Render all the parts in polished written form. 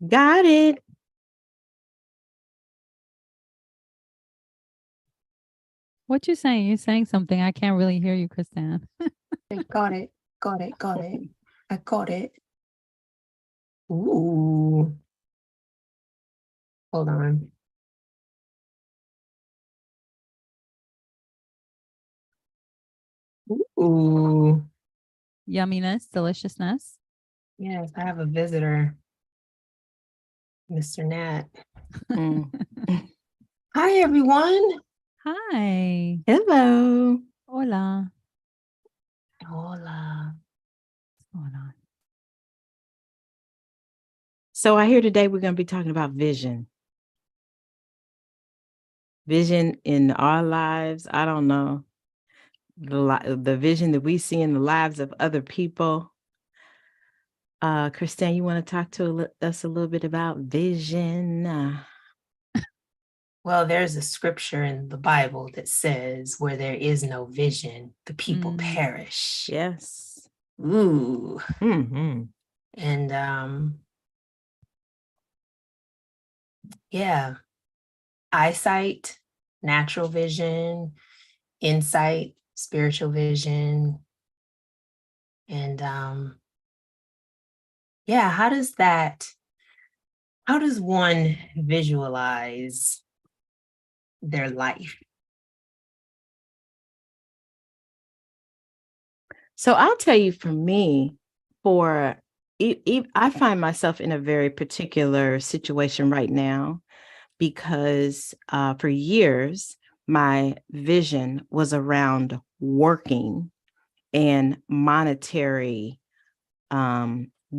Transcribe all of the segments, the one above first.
Got it. What you saying? You're saying something. I can't really hear you, Kristen. Got it. Got it. Got it. I got it. Ooh. Hold on. Ooh. Yumminess, deliciousness. Yes, I have a visitor, Mr. Nat. Mm. Hi, everyone. Hi. Hello. Hola. Hola. What's going on? So I hear today we're going to be talking about vision. Vision in our lives. I don't know. The vision that we see in the lives of other people. Christine, you want to talk to us a little bit about vision? Well, there's a scripture in the Bible that says, where there is no vision, the people perish. Yes. Ooh. Mm-hmm. And yeah, eyesight, natural vision, insight, spiritual vision. And yeah, how does one visualize their life? So I'll tell you, for me, I find myself in a very particular situation right now because for years, my vision was around working and monetary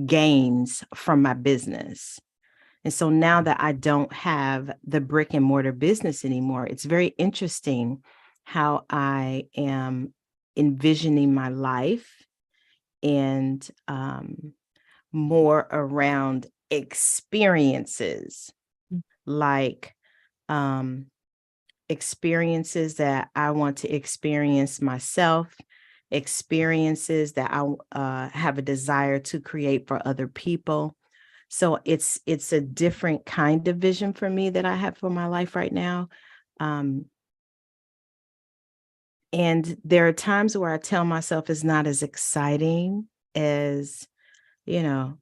gains from my business. And so now that I don't have the brick and mortar business anymore, it's very interesting how I am envisioning my life and more around experiences, like experiences that I want to experience myself, experiences that I have a desire to create for other people. So it's a different kind of vision for me that I have for my life right now. And there are times where I tell myself it's not as exciting as, I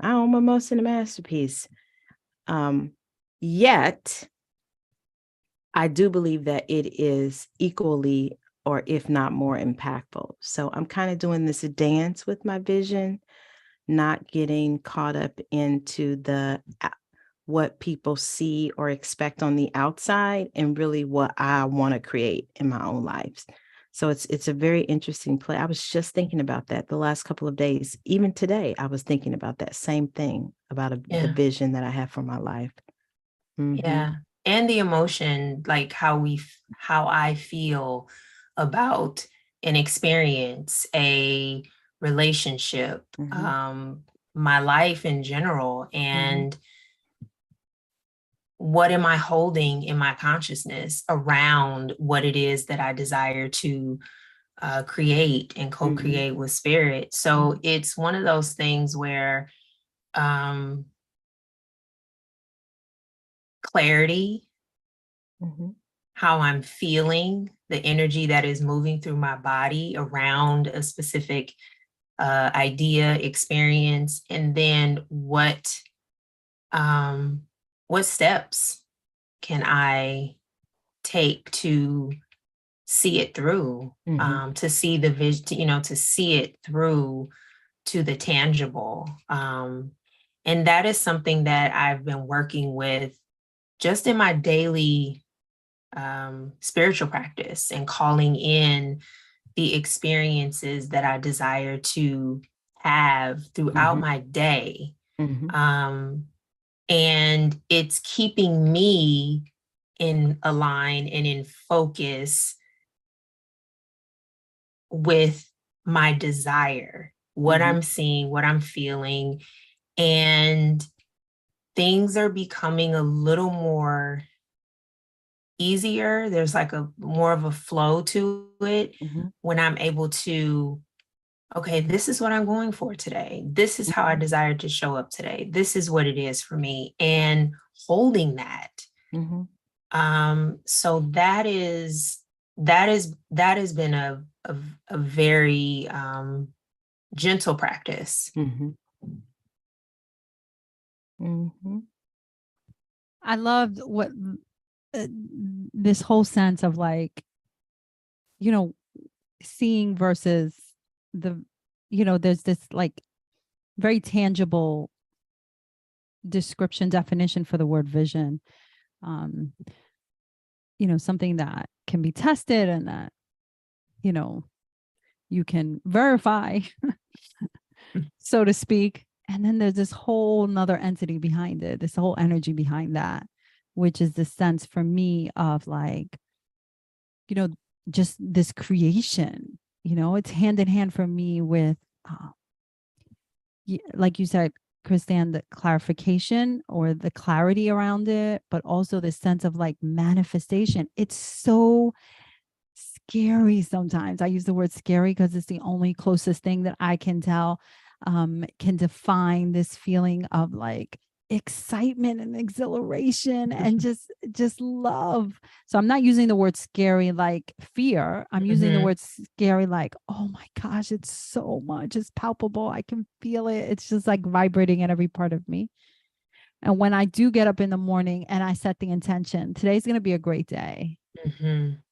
almost in a masterpiece. Yet I do believe that it is equally, or if not more, impactful. So I'm kind of doing this dance with my vision, not getting caught up into what people see or expect on the outside, and really what I want to create in my own life. So it's a very interesting play. I was just thinking about that the last couple of days. Even today, I was thinking about that same thing, about the vision that I have for my life. Mm-hmm. Yeah. And the emotion, like how I feel about an experience, a relationship, my life in general, and what am I holding in my consciousness around what it is that I desire to create and co-create with spirit. So it's one of those things where clarity, how I'm feeling, the energy that is moving through my body around a specific idea, experience, and then what steps can I take to see it through, to see the vision, to see it through to the tangible. And that is something that I've been working with just in my daily spiritual practice, and calling in the experiences that I desire to have throughout my day. And it's keeping me in a line and in focus with my desire, what I'm seeing, what I'm feeling, and things are becoming a little more easier. There's like a more of a flow to it when I'm able to okay, this is what I'm going for today. This is how I desire to show up today. This is what it is for me. And holding that. Mm-hmm. So that has been a very gentle practice. Mm-hmm. Mm-hmm. I loved what this whole sense of like, you know, seeing versus the, there's this like very tangible description definition for the word vision. Um, something that can be tested and that, you can verify, so to speak. And then there's this whole nother entity behind it, this whole energy behind that, which is the sense for me of like, just this creation, it's hand in hand for me with, like you said, Christiane, the clarification or the clarity around it, but also this sense of like manifestation. It's so scary sometimes. I use the word scary because it's the only closest thing that I can tell can define this feeling of like excitement and exhilaration and just love. So I'm not using the word scary like fear. I'm using the word scary like, oh my gosh, it's so much. It's palpable. I can feel it. It's just like vibrating in every part of me. And when I do get up in the morning and I set the intention, today's going to be a great day.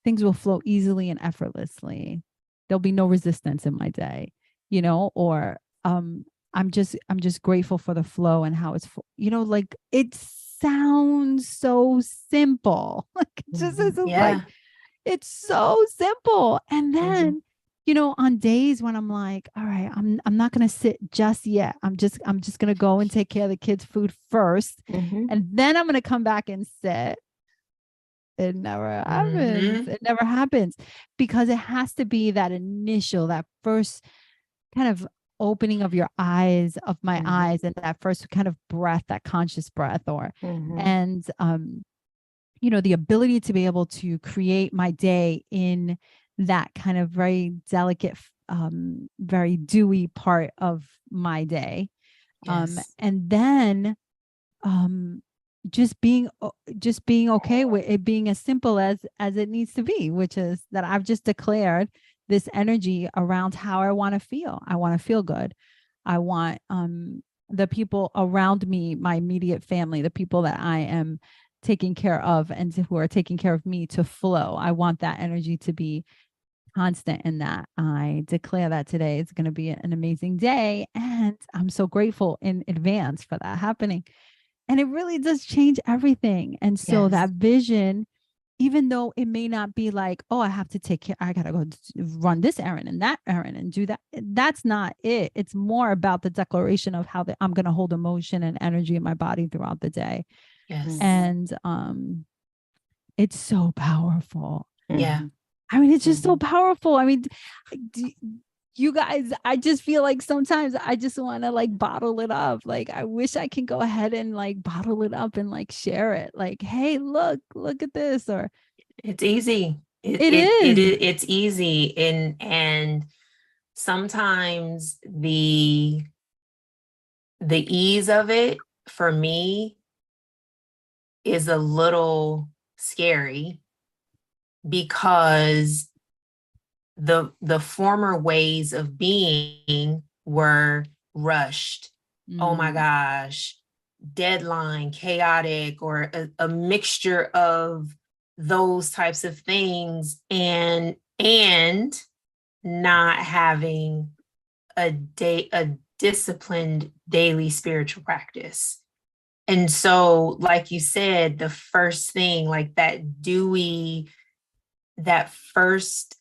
Things will flow easily and effortlessly. There'll be no resistance in my day, or I'm just grateful for the flow and how it's, like it sounds so simple. Like it just is like, it's so simple. And then, on days when I'm like, all right, I'm not going to sit just yet. I'm just going to go and take care of the kids' food first. And then I'm going to come back and sit. It never happens. It never happens because it has to be that initial, that first kind of opening of your eyes, of my eyes, and that first kind of breath, that conscious breath, and the ability to be able to create my day in that kind of very delicate, very dewy part of my day. And then just being okay with it being as simple as it needs to be, which is that I've just declared this energy around how I want to feel. I want to feel good. I want the people around me, my immediate family, the people that I am taking care of and who are taking care of me, to flow. I want that energy to be constant in that. I declare that today is going to be an amazing day, and I'm so grateful in advance for that happening. And it really does change everything. And so that vision, even though it may not be like, oh, I have to take care, I got to go run this errand and that errand and do that. That's not it. It's more about the declaration of how I'm going to hold emotion and energy in my body throughout the day. And it's so powerful. I mean, it's just so powerful. I mean, you guys, I just feel like sometimes I just want to like bottle it up. Like, I wish I can go ahead and like bottle it up and like share it. Like, hey, look at this. Or it's easy. It is. It's easy. And sometimes the ease of it for me is a little scary because the former ways of being were rushed. Oh my gosh, deadline, chaotic, or a mixture of those types of things, and not having a disciplined daily spiritual practice. And so, like you said, the first thing, like that dewy, that first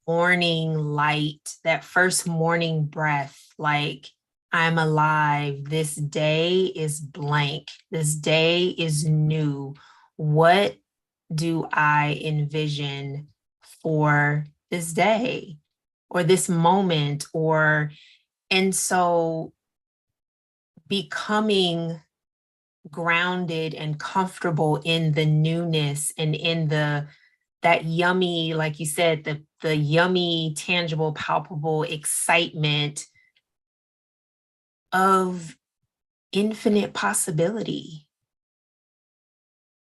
morning light, that first morning breath, like, I'm alive. This day is blank. This day is new. What do I envision for this day or this moment? And so becoming grounded and comfortable in the newness and in that yummy, like you said, the the yummy, tangible, palpable excitement of infinite possibility.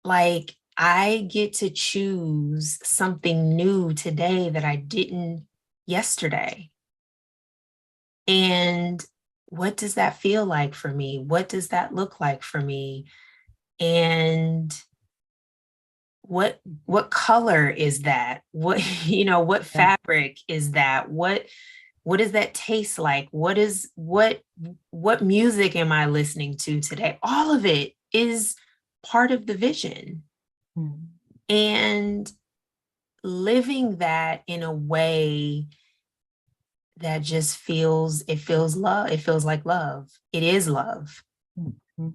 Like, I get to choose something new today that I didn't yesterday. And what does that feel like for me? What does that look like for me? And what color is that? What, what fabric is that? What does that taste like? What music am I listening to today? All of it is part of the vision. Mm-hmm. And living that in a way that just feels love. It feels like love. It is love. Mm-hmm.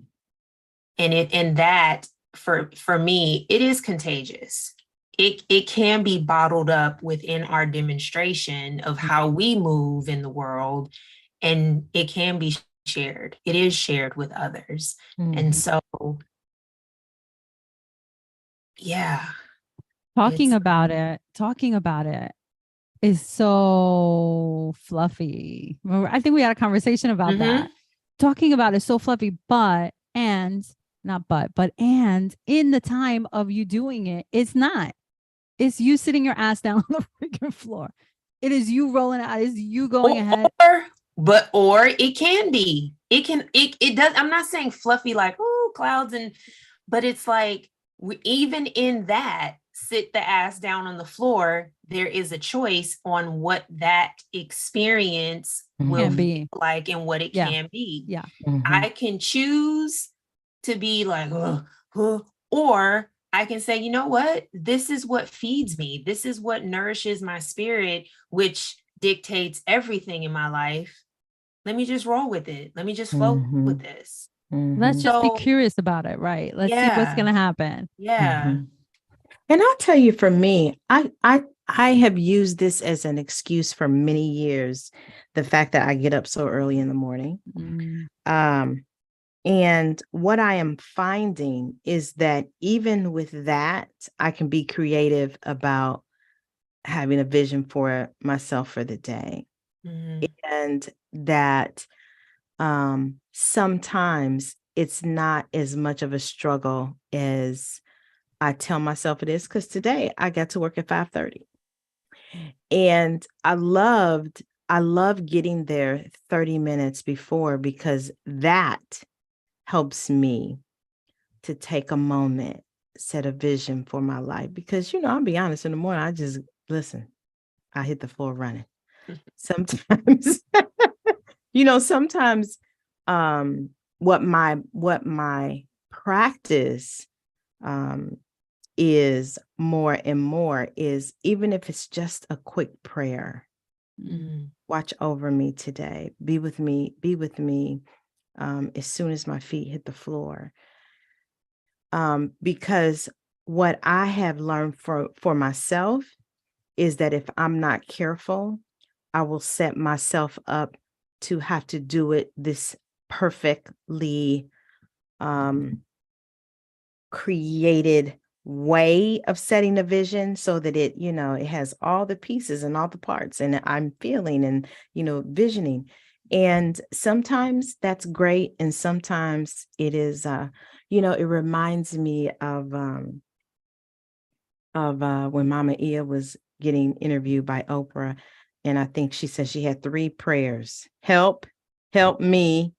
And that for me, it is contagious. It can be bottled up within our demonstration of how we move in the world, and it can be shared. It is shared with others. Mm-hmm. And so, yeah. Talking about it is so fluffy. Remember, I think we had a conversation about that. Talking about it is so fluffy, and in the time of you doing it, it's not. It's you sitting your ass down on the freaking floor. It is you rolling out. It's you going ahead. Or it can be. It does. I'm not saying fluffy like, oh, clouds, but it's like, even in that, sit the ass down on the floor, there is a choice on what that experience will be like and what it can be. Yeah. Mm-hmm. I can choose to be like, or I can say, you know what? This is what feeds me. This is what nourishes my spirit, which dictates everything in my life. Let me just roll with it. Let me just flow with this. Let's just be curious about it, right? Let's see what's going to happen. Yeah. Mm-hmm. And I'll tell you, for me, I have used this as an excuse for many years, the fact that I get up so early in the morning. And what I am finding is that even with that, I can be creative about having a vision for myself for the day. And that sometimes it's not as much of a struggle as I tell myself it is, because today I got to work at 5:30. And I love getting there 30 minutes before, because that helps me to take a moment, set a vision for my life. Because, I'll be honest, in the morning, I just listen, I hit the floor running. Sometimes, sometimes what my practice is more and more is, even if it's just a quick prayer, watch over me today, be with me as soon as my feet hit the floor. Because what I have learned for myself is that if I'm not careful, I will set myself up to have to do it this perfectly created way of setting a vision, so that it has all the pieces and all the parts, and I'm feeling and visioning. And sometimes that's great, and sometimes it is it reminds me of when Mama Ia was getting interviewed by Oprah, and I think she said she had 3 prayers: help me,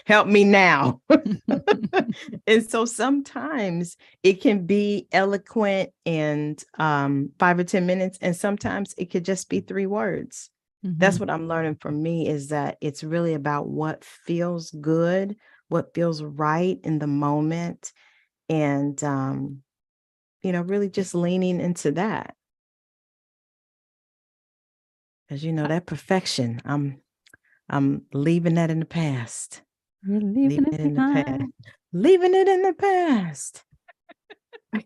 help me now. And so sometimes it can be eloquent and 5 or 10 minutes, and sometimes it could just be 3 words. That's what I'm learning from me, is that it's really about what feels good, what feels right in the moment, and really just leaning into that. Because that perfection, I'm leaving that in the past. You're leaving it in the past. behind. Leaving it in the past. I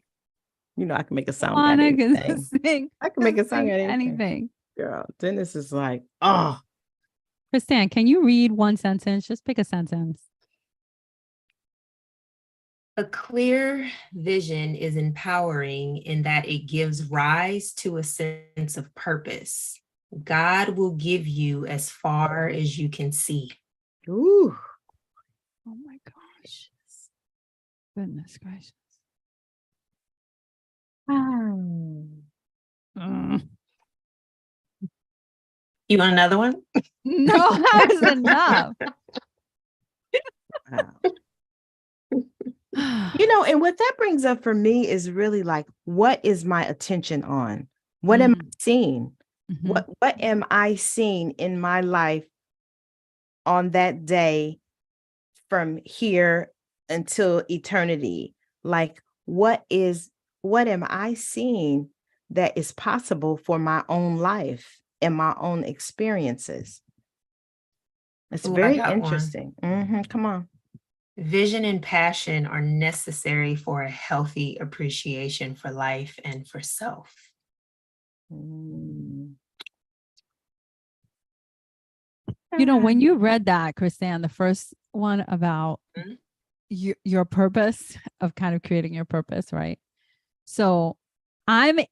can make a song out of anything. I can make a song out of anything. Girl, Dennis is like, oh. Christiane, can you read one sentence? Just pick a sentence. A clear vision is empowering in that it gives rise to a sense of purpose. God will give you as far as you can see. Ooh. Oh my gosh. Goodness gracious. Mm. You want another one? No, that was enough. Wow. And what that brings up for me is really like, what is my attention on? What am I seeing? Mhm. What am I seeing in my life on that day from here until eternity? Like, what am I seeing that is possible for my own life and my own experiences? It's Ooh, I very got one. interesting. Come on. Vision and passion are necessary for a healthy appreciation for life and for self. Mm. When you read that, Chrisanne, the first one about your purpose of kind of creating your purpose, right? So I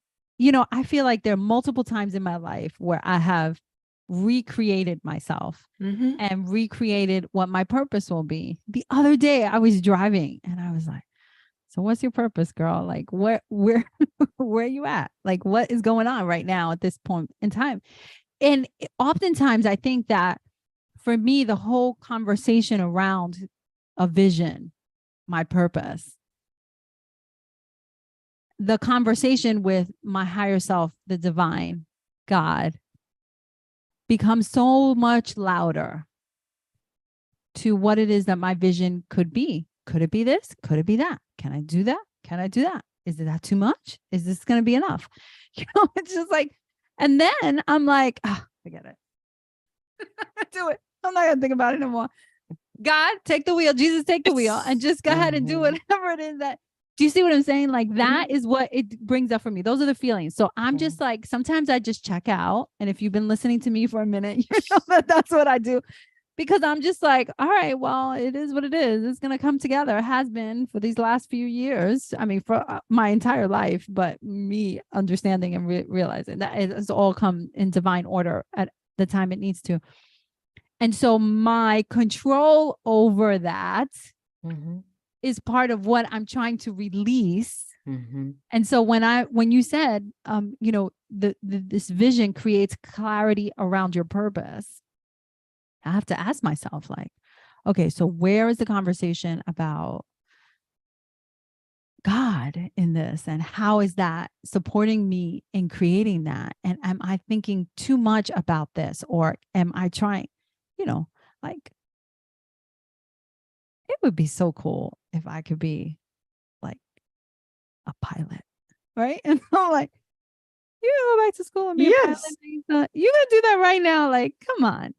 feel like there are multiple times in my life where I have recreated myself and recreated what my purpose will be. The other day I was driving and I was like, so what's your purpose, girl? Like where where are you at? Like what is going on right now at this point in time? And oftentimes I think that for me, the whole conversation around a vision, my purpose, the conversation with my higher self, the divine God, becomes so much louder to what it is that my vision could be. Could it be this? Could it be that? Can I do that? Can I do that? Is that too much? Is this going to be enough? It's just like, and then I'm like, forget it. Do it. I'm not going to think about it anymore. God, take the wheel. Jesus, take the wheel and just go ahead and do whatever it is that. Do you see what I'm saying? Like that is what it brings up for me. Those are the feelings. So I'm just like, sometimes I just check out. And if you've been listening to me for a minute, you know that that's what I do, because I'm just like, all right, well, it is what it is. It's going to come together. It has been for these last few years. I mean, for my entire life, but me understanding and realizing that it's all come in divine order at the time it needs to. And so my control over that is part of what I'm trying to release. And so when you said, this vision creates clarity around your purpose, I have to ask myself, like, okay, so where is the conversation about God in this? And how is that supporting me in creating that? And am I thinking too much about this? Or am I trying, like, it would be so cool if I could be like a pilot, right? And I'm like, you go back to school and be a pilot. You're gonna do that right now. Like, come on.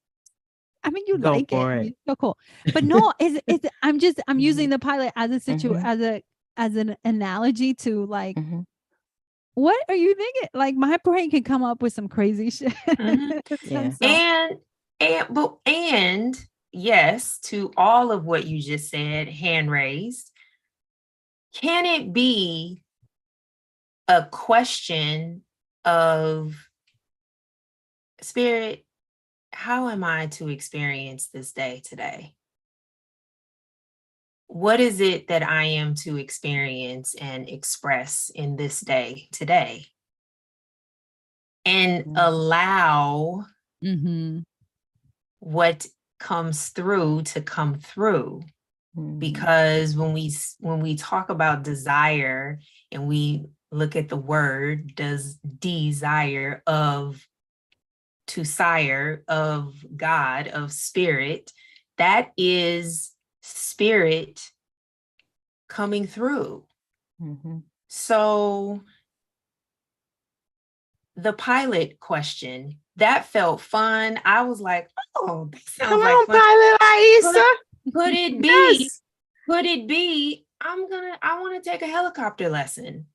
I mean, you Go like for it. it. It's so cool. But no, I'm using the pilot as a as an analogy to like, what are you thinking? Like my brain can come up with some crazy shit. And yes, to all of what you just said, hand raised. Can it be a question of spirit? How am I to experience this day today? What is it that I am to experience and express in this day today? And allow what comes through to come through. Because when we talk about desire and we look at the word, does desire of to sire of God, of spirit, that is spirit coming through. So the pilot question, that felt fun. I was like, oh, that sounds Come like on, fun. Pilot Aisa. Could it be, could it be, I want to take a helicopter lesson.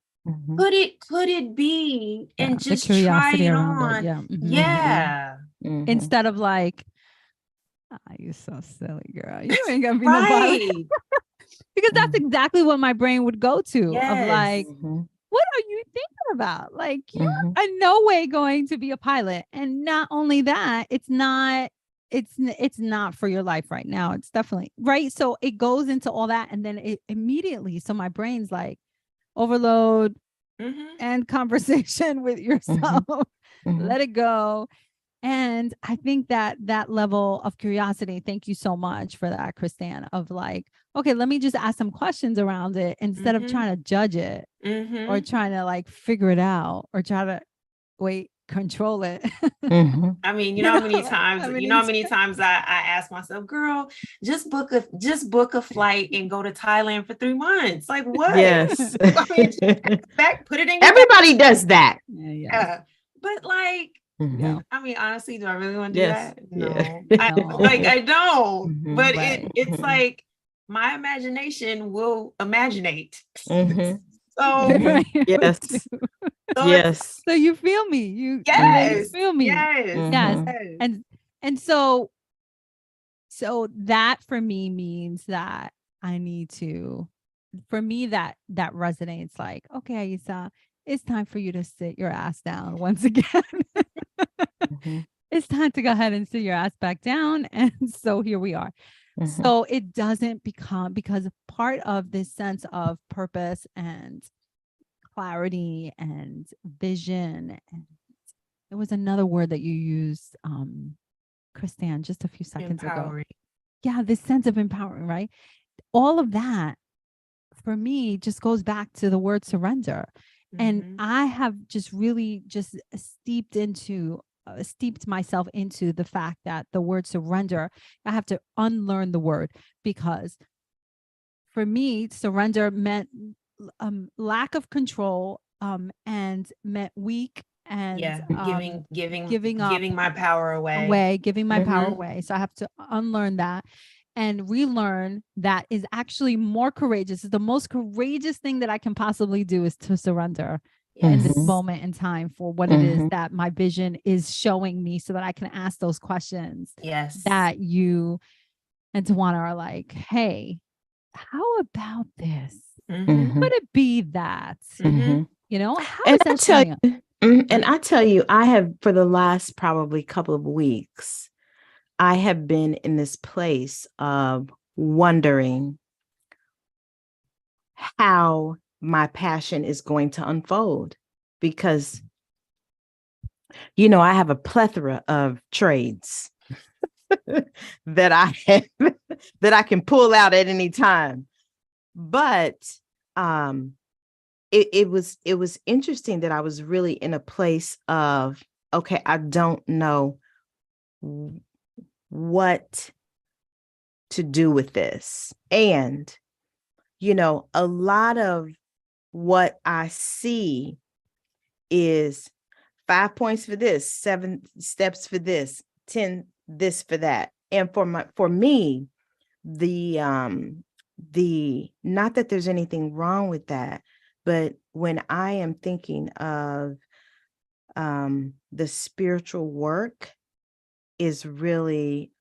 Could it be, and just try it on? Yeah. Instead of like, you're so silly, girl. You ain't gonna be no pilot. Because that's exactly what my brain would go to of like, Yes. what are you thinking about? Like, you're Mhm. in no way going to be a pilot. And not only that, it's not for your life right now. It's definitely right. So it goes into all that. And then it immediately, so my brain's like overload and conversation with yourself. Mhm. Let it go. And I think that that level of curiosity, thank you so much for that, Kristan, of like, okay, let me just ask some questions around it instead of trying to judge it or trying to like figure it out or try to control it. Mhm. I mean, You know, I you mean, know how many times I ask myself, girl, just book a flight and go to Thailand for 3 months. Like what? Yes. I mean, just back, put it in your back. Everybody does that. yeah. But like, Mhm. I mean, honestly, do I really want to do Yes. that? Yeah. No. No. I don't. Mhm. But Right. it's Mhm. like my imagination will imaginate. Mhm. So Mhm. Yes. so it's Yes. So you feel me. You yes, feel me. yes, Yes. Mhm. yes. And so that for me means that I need to, for me, that resonates like, okay, Aisa, it's time for you to sit your ass down once again. Mhm. It's time to go ahead and sit your ass back down. And so here we are. Mhm. So it doesn't become, because part of this sense of purpose and clarity and vision, and there was another word that you used, Kristan, just a few seconds ago. Empowering. Yeah, this sense of empowering, right? All of that for me just goes back to the word surrender. And I have just really just steeped myself into the fact that the word surrender, I have to unlearn the word, because for me, surrender meant lack of control, and meant weak and Yeah, giving up giving my power away. giving my power away. So I have to unlearn that and relearn that is actually more courageous. The most courageous thing that I can possibly do is to surrender in this Mhm. moment in time for what it is that my vision is showing me, so that I can ask those questions Yes. that you and Tawana are like, hey, how about this? Mhm. Could it be that? Mhm. You know, how And is I that tell showing up? you, and I tell you, I have for the last probably couple of weeks, I have been in this place of wondering how my passion is going to unfold, because I have a plethora of trades that I have, that I can pull out at any time. But it was interesting that I was really in a place of, okay, I don't know what to do with this. And a lot of what I see is 5 points for this, 7 steps for this, 10 this for that. And for me, the not that there's anything wrong with that, but when I am thinking of the spiritual work is really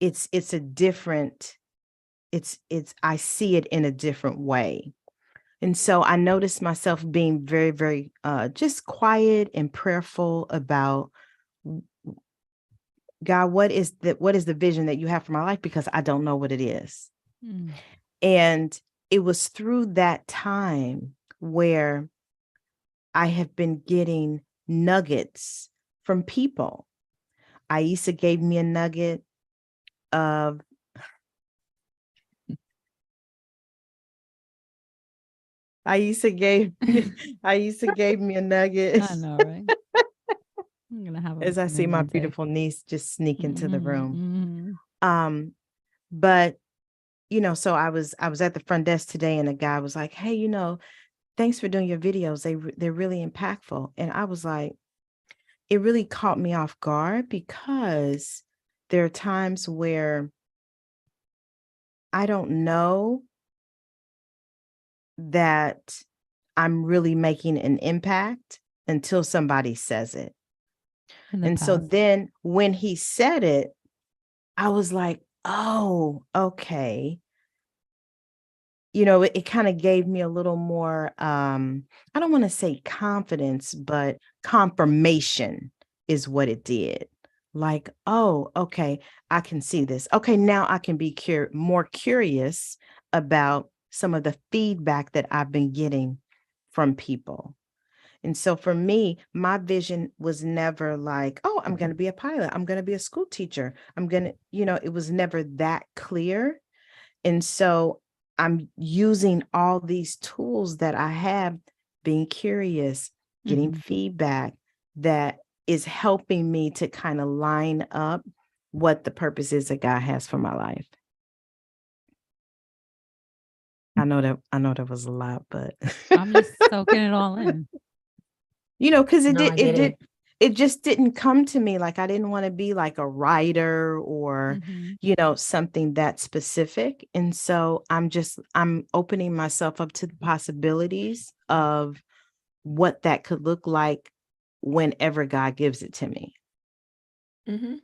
it's a different, it's I see it in a different way. And so I noticed myself being very, very just quiet and prayerful about, God, what is the vision that you have for my life? Because I don't know what it is. Mm. And it was through that time where I have been getting nuggets from people. Aisa gave me a nugget of Aisa gave me a nugget. I know, right? I'm gonna have As I an see my intake. beautiful niece just sneak into the room. Mhm. But so I was at the front desk today, and a guy was like, "Hey, thanks for doing your videos. They're really impactful." And I was like, it really caught me off guard, because there are times where I don't know that I'm really making an impact until somebody says it. In the And so past. then when he said it, I was like, oh, okay. It kind of gave me a little more, I don't want to say confidence, but confirmation is what it did. Like, oh, okay, I can see this. Okay, now I can be more curious about some of the feedback that I've been getting from people. And so for me, my vision was never like, oh, I'm going to be a pilot. I'm going to be a school teacher. It was never that clear. And so I'm using all these tools that I have, being curious, getting feedback that is helping me to kind of line up what the purpose is that God has for my life. I know that was a lot, but I'm just soaking it all in. Because No, I get it. it just didn't come to me. Like, I didn't want to be like a writer or, something that specific. And so I'm opening myself up to the possibilities of what that could look like whenever God gives it to me. Mm-hmm.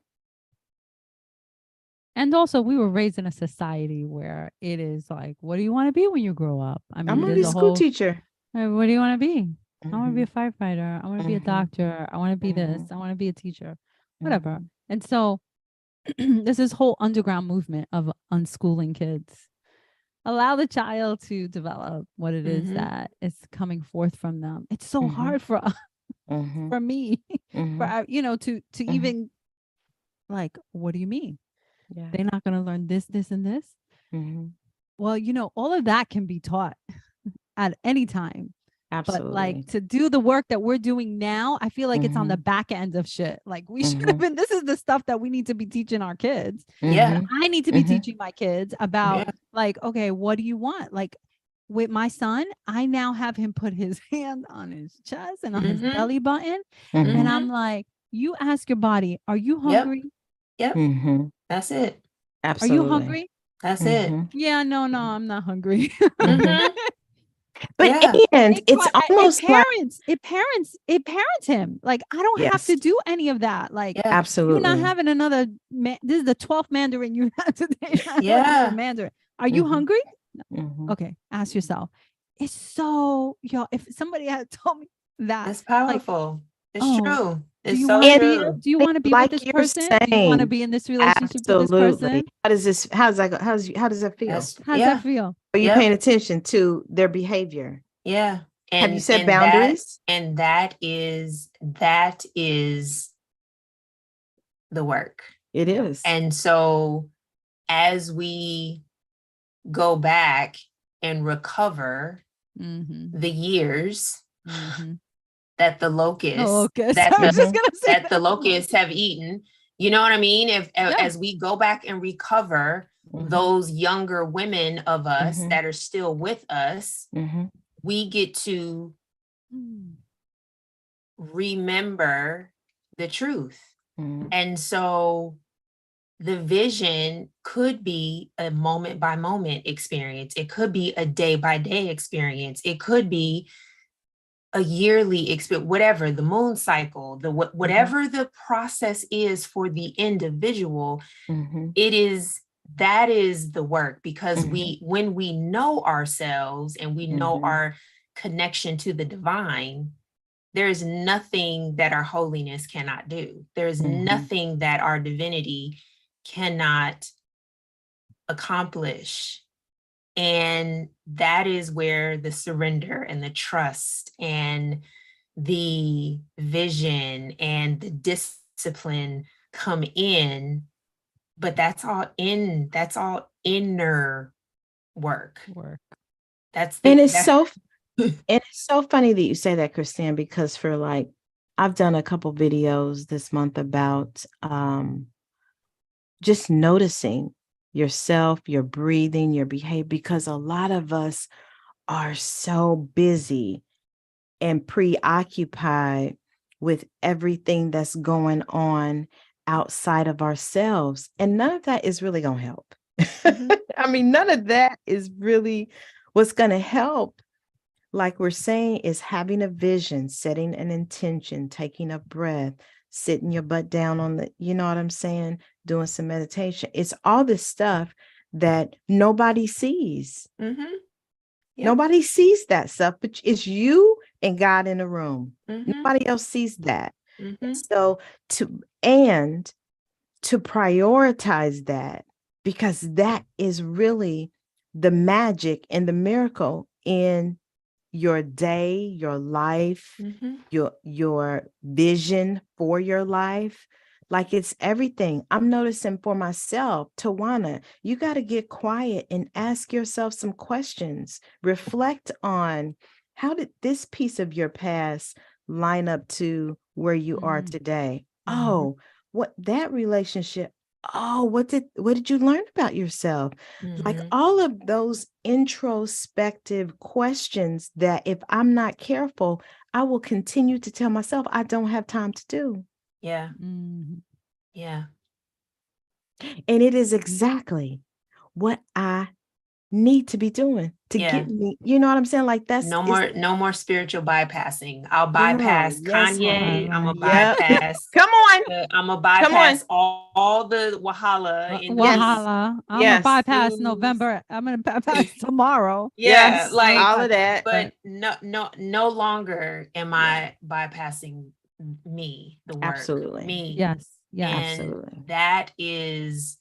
And also, we were raised in a society where it is like, what do you want to be when you grow up? I I'm mean, going to be there's a a school whole, teacher. what do you want to be? I want to be a Mhm, firefighter. I want to be a mhm, doctor. I want to be this. mhm, I want to be a teacher, whatever. mhm, And so there's this whole underground movement of unschooling kids. Allow the child to develop what it is Mm-hmm. that is coming forth from them. It's so mhm, hard for us, mhm, for me, mhm, for to mhm. even like, what do you mean? Yeah. They're not going to learn this, this, and this. Mhm. Well, all of that can be taught at any time. But like Absolutely. to do the work that we're doing now, I feel like it's on the Mhm, back end of shit. Like we should have mhm, been, this is the stuff that we need to be teaching our kids. Yeah. mhm, I need to be mhm, teaching my kids about Yeah. like, okay, what do you want? Like with my son, I now have him put his hand on his chest and on his Mm-hmm. belly button. mhm, And Mm-hmm. I'm like, you ask your body, are you Yep. hungry? Yep. mhm. That's it. Are you Absolutely. hungry? That's it. Mhm, Yeah, no, I'm not hungry. mhm. Mm-hmm. But Yeah. and it's almost like, It parents him. Like I don't have yes, to do any of that. Like Yeah. you're not absolutely. having another this is the 12th Mandarin you had today. Not like another Yeah. Mandarin. Are you Mhm, hungry? mhm. Okay, ask yourself. It's so if somebody had told me that, It's like, powerful. It's oh, true. do It's you so want to And be true. do you want to be with like this you're person? Do you want to saying, be in this relationship with this absolutely. person? How's that how does that feel? That's How does that yeah. feel? Are you Yep. paying attention to their behavior? Yeah. Have you And set boundaries? that is the work. It is. And so as we go back and recover Mm-hmm. the years Mm-hmm. that the Oh, locusts okay. So that I was the just Mhm, gonna say that the locusts have eaten, you know what I mean? If Yeah. as we go back and recover mhm, those younger women of us mhm, that are still with us, mhm, we get to Mm. remember the truth. mhm, And so the vision could be a moment by moment experience. It could be a day by day experience. It could be a yearly experience, whatever the moon cycle, whatever the process is for the individual, mhm, that is the work, because mhm, when we know ourselves and we know mhm, our connection to the divine, there is nothing that our holiness cannot do. There's mhm, nothing that our divinity cannot accomplish. And that is where the surrender and the trust and the vision and the discipline come in. But that's all inner work. That's And the it's that so funny that you say that, Christine, because for like, I've done a couple videos this month about just noticing yourself, your breathing, your behavior, because a lot of us are so busy and preoccupied with everything that's going on outside of ourselves. And none of that is really going to help. Mhm. I mean, none of that is really what's going to help. Like we're saying, is having a vision, setting an intention, taking a breath, sitting your butt down on the, you know what I'm saying? Doing some meditation. It's all this stuff that nobody sees. Mm-hmm. Yep. Nobody sees that stuff, but it's you and God in the room. Mm-hmm. Nobody else sees that. Mm-hmm. So to prioritize that, because that is really the magic and the miracle in your day, your life, Mm-hmm. your vision for your life. Like, it's everything. I'm noticing for myself, Tawana, you got to get quiet and ask yourself some questions. Reflect on, how did this piece of your past line up to where you are today? Mm-hmm. Oh, what that relationship, oh, what did you learn about yourself? Like, Mm-hmm. all of those introspective questions that, if I'm not careful, I will continue to tell myself I don't have time to do. Yeah. Mm-hmm. Yeah. And it is exactly what I need to be doing to Yeah. get me, you know what I'm saying? Like, that's No more spiritual bypassing. I'll girl, bypass yes, Kanye. honey. I'm a Yep. bypass. Come on. I'm a Come on. bypass all the Wahala in Yes. Wahala. I'm Yes. gonna bypass news. November. I'm gonna bypass tomorrow. Yeah, Yes. like, All of that. but no longer am I bypassing me, the work, Absolutely. me. Yes. Yes. And Absolutely. that is,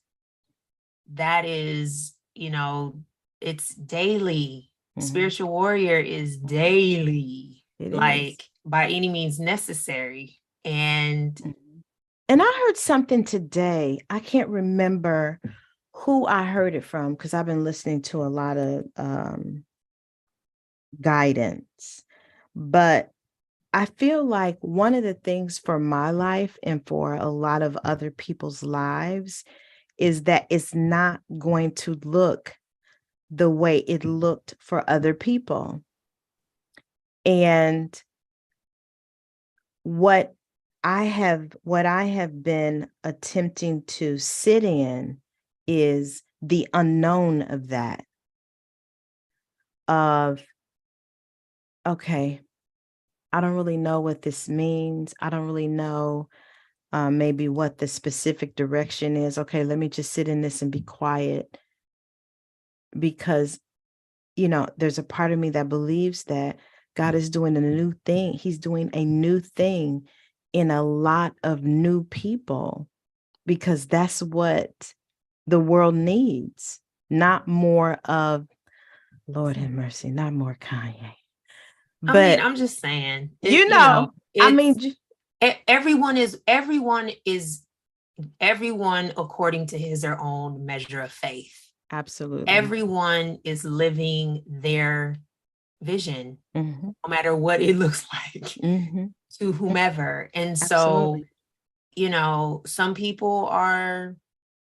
it's daily. Mhm. Spiritual warrior is daily, It like, is. by any means necessary. And And I heard something today. I can't remember who I heard it from, because I've been listening to a lot of guidance. But I feel like one of the things for my life and for a lot of other people's lives is that it's not going to look the way it looked for other people. And what I have been attempting to sit in is the unknown of that. Of, okay, I don't really know what this means. I don't really know maybe what the specific direction is. Okay, let me just sit in this and be quiet, because, there's a part of me that believes that God is doing a new thing. He's doing a new thing in a lot of new people, because that's what the world needs. Not more of, Lord have mercy, not more Kanye. I mean, But I'm just saying, I mean, everyone according to his or own measure of faith. absolutely. Everyone is living their vision, Mm-hmm. no matter what it looks like, Mm-hmm. to whomever. And Absolutely. so, some people are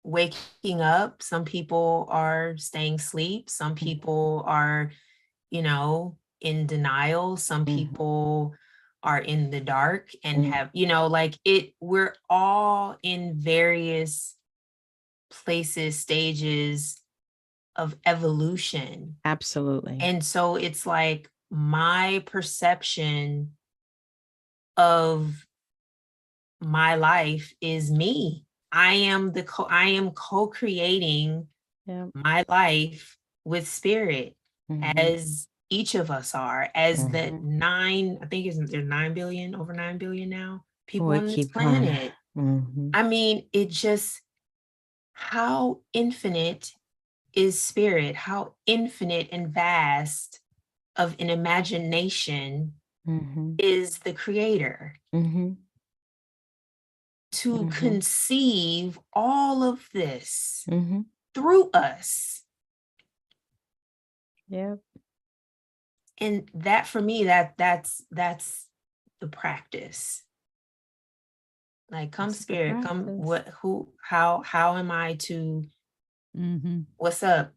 waking up, some people are staying asleep, some people are, in denial, some people are in the dark and have, we're all in various places, stages of evolution. Absolutely. And so it's like, my perception of my life is me. I am co-creating my life with spirit, as each of us are, as the I think there's 9 billion, over 9 billion now, people on this planet. I mean, it just, how infinite is spirit, how infinite and vast of an imagination is the creator. To conceive all of this through us. Yeah. And that, for me, that's the practice. Like, come spirit, come, how am I to, what's up?